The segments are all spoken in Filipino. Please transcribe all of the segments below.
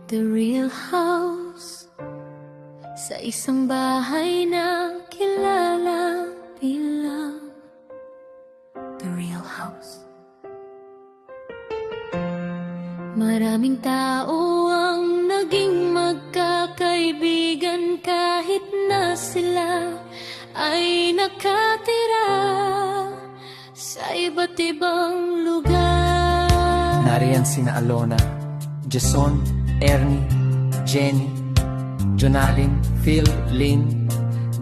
The Real House, sa isang bahay na kilala bilang The Real House. Maraming tao ang naging magkakaibigan kahit na sila ay nakatira sa iba't ibang lugar. Nariyan sina Alona, Jason, Ernie, Jenny, Jonalyn, Phil, Lynn,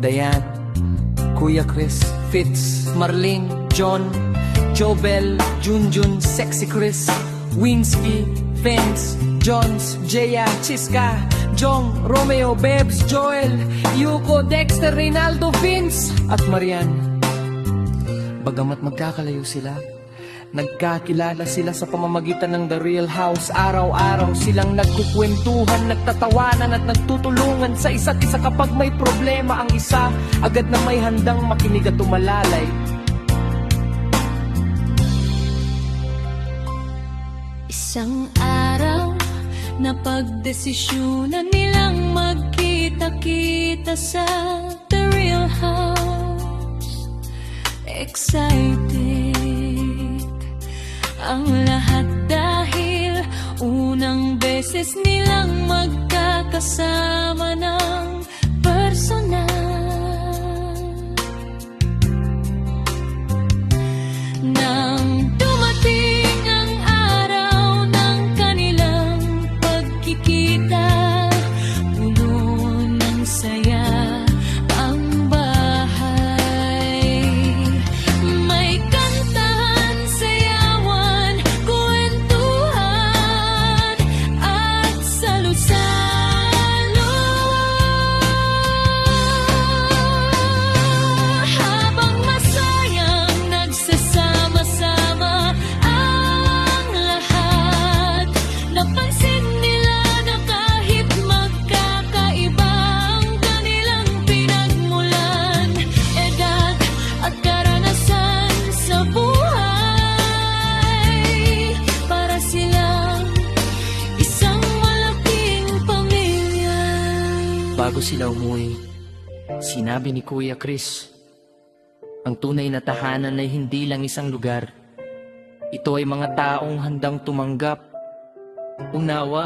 Dayan, Kuya Chris, Fitz, Marlene, John, Jobel, Junjun, Sexy Chris, Winsky, Vince, Jones, Jaya, Chiska, Jong, Romeo, Bebs, Joel, Yuko, Dexter, Reynaldo, Vince, at Marian. Bagamat magkakalayo sila, nagkakilala sila sa pamamagitan ng The Real House. Araw-araw silang nagkukwentuhan, nagtatawanan at nagtutulungan sa isa't isa. Kapag may problema ang isa, agad na may handang makinig at tumalalay. Isang araw na pagdesisyunan nilang magkita-kita sa The Real House. Excited ang lahat dahil unang beses nilang magkakasama ng personal. Nang dumating ang araw ng kanilang pagkikita, puno ng saya ang bahay. May kantahan, sayawan, kwentuhan at salo-salo. Habang masayang nagsasama-sama ang lahat, napansin nila na kahit magkakaiba ang kanilang pinagmulan, edad at karanasan sa buhay, para silang isang malaking pamilya. Bago sila umuwi, sinabi ni Kuya Chris, ang tunay na tahanan ay hindi lang isang lugar. Ito ay mga taong handang tumanggap, unawa